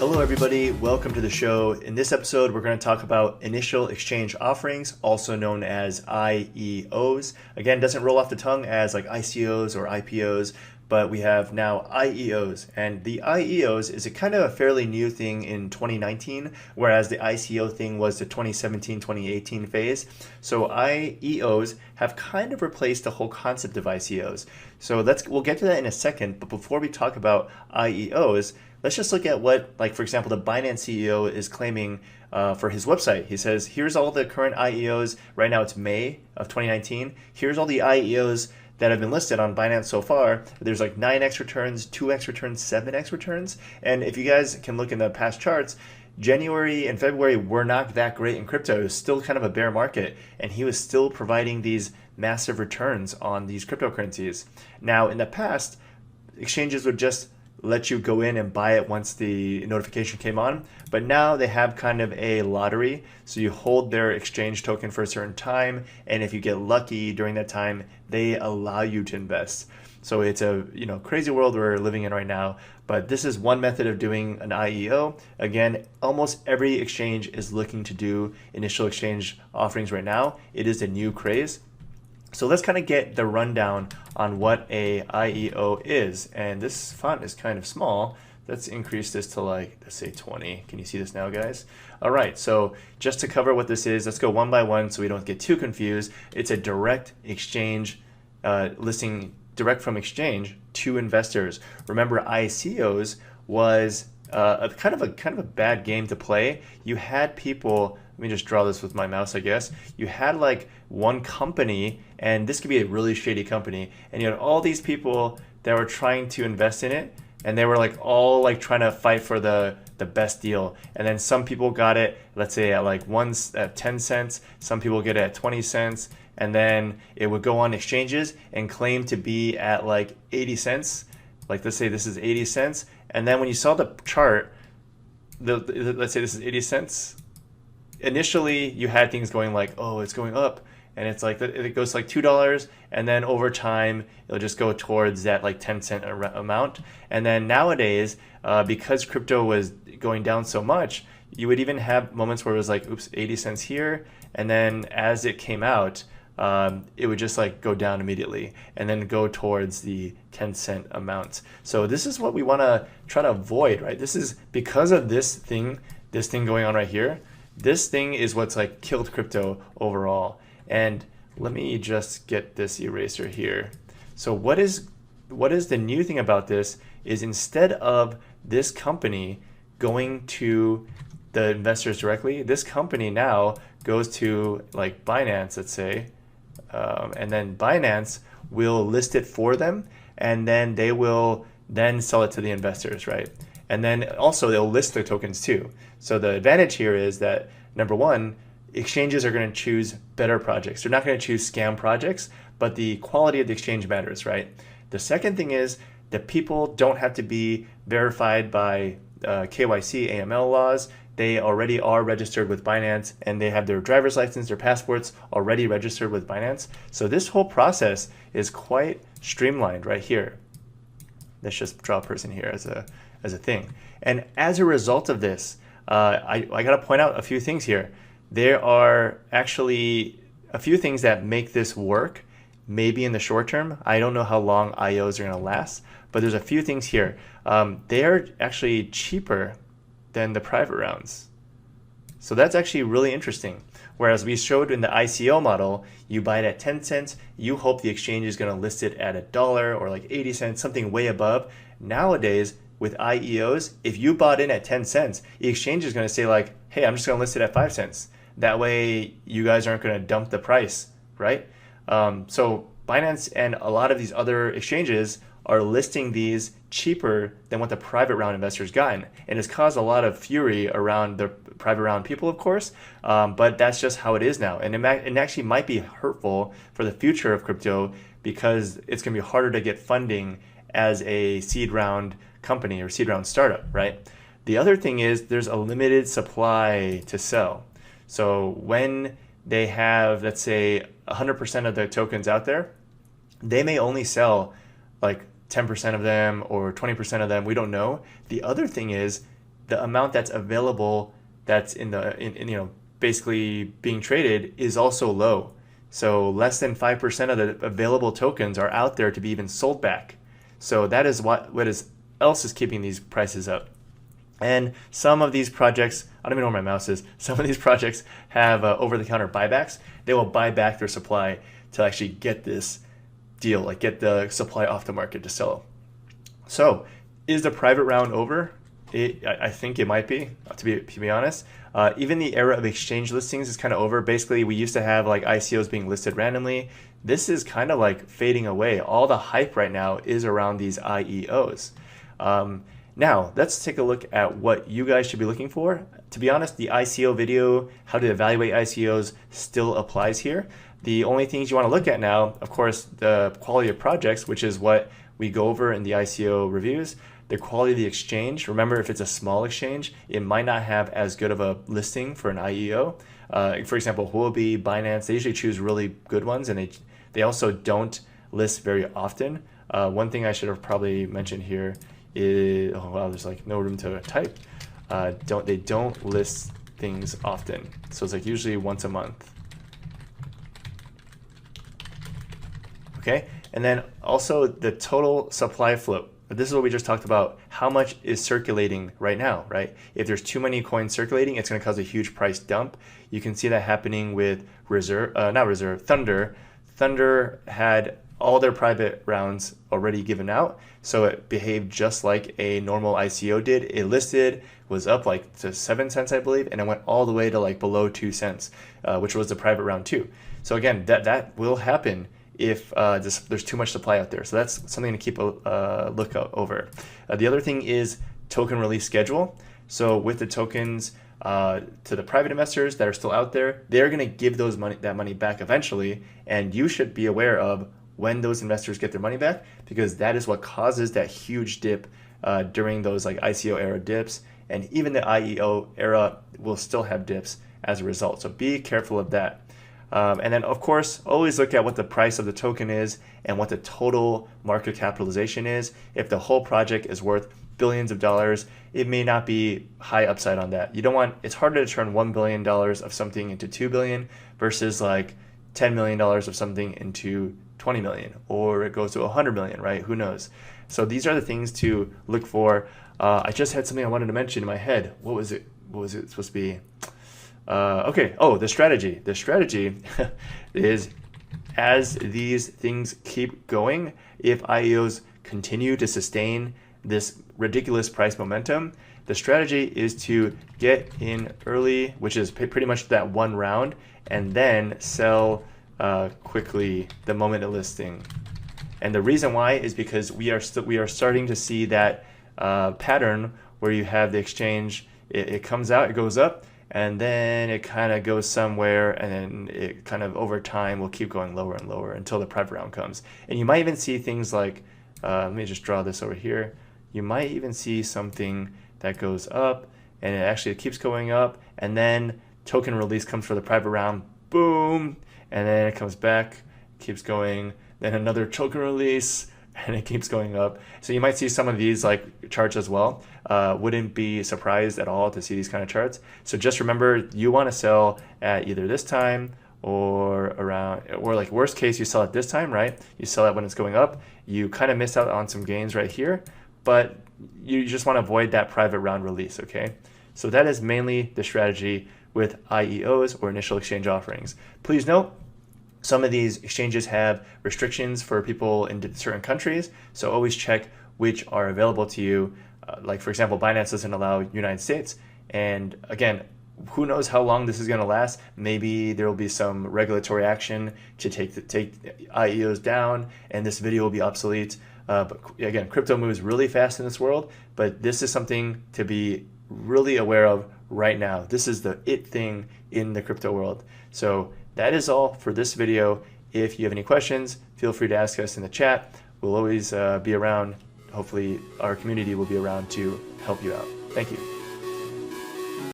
Hello everybody, welcome to the show. In this episode, we're going to talk about initial exchange offerings, also known as IEOs. Again, doesn't roll off the tongue as like ICOs or IPOs, but we have now IEOs. And the IEOs is a kind of a fairly new thing in 2019, whereas the ICO thing was the 2017-2018 phase. So IEOs have kind of replaced the whole concept of ICOs. So we'll get to that in a second, but before we talk about IEOs, let's just look at what, like, for example, the Binance CEO is claiming for his website. He says, here's all the current IEOs. Right now it's May of 2019. Here's all the IEOs that have been listed on Binance so far. There's like 9x returns, 2x returns, 7x returns. And if you guys can look in the past charts, January and February were not that great in crypto. It was still kind of a bear market, and he was still providing these massive returns on these cryptocurrencies. Now, in the past, exchanges would just let you go in and buy it once the notification came on. But now they have kind of a lottery. So you hold their exchange token for a certain time. And if you get lucky during that time, they allow you to invest. So it's a crazy world we're living in right now. But this is one method of doing an IEO. Again, almost every exchange is looking to do initial exchange offerings right now. It is a new craze. So let's kind of get the rundown on what a IEO is. And this font is kind of small. Let's increase this to let's say 20. Can you see this now, guys? All right, so just to cover what this is, let's go one by one so we don't get too confused. It's a direct exchange listing direct from exchange to investors. Remember, ICOs was a kind of a bad game to play. You had people, let me just draw this with my mouse, I guess. You had like one company, and this could be a really shady company, and you had all these people that were trying to invest in it, and they were like all like trying to fight for the best deal. And then some people got it, let's say at 10 cents, some people get it at 20 cents, and then it would go on exchanges and claim to be at like 80 cents. Like, let's say this is 80 cents. And then when you saw the chart, let's say this is 80 cents. Initially, you had things going like, oh, it's going up. And it's like, it goes like $2. And then over time, it'll just go towards that like 10-cent amount. And then nowadays, because crypto was going down so much, you would even have moments where it was like, oops, 80 cents here. And then as it came out, it would just like go down immediately and then go towards the 10-cent amounts. So this is what we want to try to avoid, right? This is because of this thing going on right here. This thing is what's like killed crypto overall. And let me just get this eraser here. So what is the new thing about this is, instead of this company going to the investors directly, this company now goes to like Binance, let's say, and then Binance will list it for them, and then they will then sell it to the investors, right? And then also they'll list their tokens too. So the advantage here is that, number one, exchanges are going to choose better projects. They're not going to choose scam projects, but the quality of the exchange matters, right? The second thing is that people don't have to be verified by KYC, AML laws. They already are registered with Binance, and they have their driver's license, their passports already registered with Binance. So this whole process is quite streamlined right here. Let's just draw a person here as a thing. And as a result of this, I got to point out a few things here. There are actually a few things that make this work, maybe in the short term. I don't know how long IOs are going to last, but there's a few things here. They are actually cheaper than the private rounds. So that's actually really interesting. Whereas we showed in the ICO model, you buy it at 10 cents, you hope the exchange is going to list it at $1 or like 80 cents, something way above. Nowadays, with IEOs, if you bought in at 10 cents, the exchange is going to say like, hey, I'm just going to list it at 5 cents. That way, you guys aren't going to dump the price, right? So Binance and a lot of these other exchanges are listing these cheaper than what the private round investors gotten. And it's caused a lot of fury around the private round people, of course, but that's just how it is now. And it actually might be hurtful for the future of crypto, because it's going to be harder to get funding as a seed round company or seed round startup, right? The other thing is there's a limited supply to sell. So when they have, let's say, 100% of the tokens out there, they may only sell like 10% of them or 20% of them. We don't know. The other thing is the amount that's available that's in basically being traded is also low. So less than 5% of the available tokens are out there to be even sold back. So that is what else is keeping these prices up. And some of these projects, I don't even know where my mouse is, some of these projects have over-the-counter buybacks. They will buy back their supply to actually get this deal, like get the supply off the market to sell. So is the private round over? I think it might be, to be honest. Even the era of exchange listings is kind of over. Basically, we used to have like ICOs being listed randomly. This is kind of like fading away. All the hype right now is around these IEOs. Now, let's take a look at what you guys should be looking for. To be honest, the ICO video, how to evaluate ICOs, still applies here. The only things you want to look at now, of course, the quality of projects, which is what we go over in the ICO reviews. The quality of the exchange. Remember, if it's a small exchange, it might not have as good of a listing for an IEO. For example, Huobi, Binance, they usually choose really good ones, and they also don't list very often. One thing I should have probably mentioned here is, oh wow, there's like no room to type. They don't list things often, so it's like usually once a month. Okay, and then also the total supply float. This is what we just talked about. How much is circulating right now, right? If there's too many coins circulating, it's going to cause a huge price dump. You can see that happening with Thunder. Thunder had all their private rounds already given out, so it behaved just like a normal ICO did. It listed, was up like to 7 cents, I believe, and it went all the way to like below 2 cents, which was the private round 2. So again, that will happen if there's too much supply out there. So that's something to keep a lookout over. The other thing is token release schedule. So with the tokens to the private investors that are still out there, they're going to give that money back eventually, and you should be aware of when those investors get their money back, because that is what causes that huge dip during those like ICO era dips, and even the IEO era will still have dips as a result. So be careful of that. And then, of course, always look at what the price of the token is and what the total market capitalization is. If the whole project is worth billions of dollars, it may not be high upside on that. You don't want, it's harder to turn $1 billion of something into $2 billion versus like $10 million of something into 20 million, or it goes to 100 million, right? Who knows? So these are the things to look for. I just had something I wanted to mention in my head. What was it supposed to be? Okay. Oh, the strategy. The strategy is, as these things keep going, if IEOs continue to sustain this ridiculous price momentum, the strategy is to get in early, which is pretty much that one round, and then sell quickly the moment of listing. And the reason why is because we are starting to see that pattern where you have the exchange, it comes out, it goes up, and then it kind of goes somewhere, and then it kind of over time will keep going lower and lower until the private round comes. And you might even see things like, let me just draw this over here. You might even see something that goes up, and it actually keeps going up, and then token release comes for the private round, boom, and then it comes back, keeps going, then another token release, and it keeps going up. So you might see some of these like charts as well. Wouldn't be surprised at all to see these kind of charts. So just remember, you want to sell at either this time or around, or like worst case, you sell at this time, right? You sell it when it's going up. You kind of miss out on some gains right here, but you just want to avoid that private round release, okay? So that is mainly the strategy with IEOs, or initial exchange offerings. Please note, some of these exchanges have restrictions for people in certain countries, so always check which are available to you. Like for example, Binance doesn't allow United States, and again, who knows how long this is going to last. Maybe there will be some regulatory action to take IEOs down, and this video will be obsolete. But again, crypto moves really fast in this world, but this is something to be really aware of right now. This is the it thing in the crypto world. So that is all for this video. If you have any questions, feel free to ask us in the chat. We'll always be around. Hopefully our community will be around to help you out. Thank you.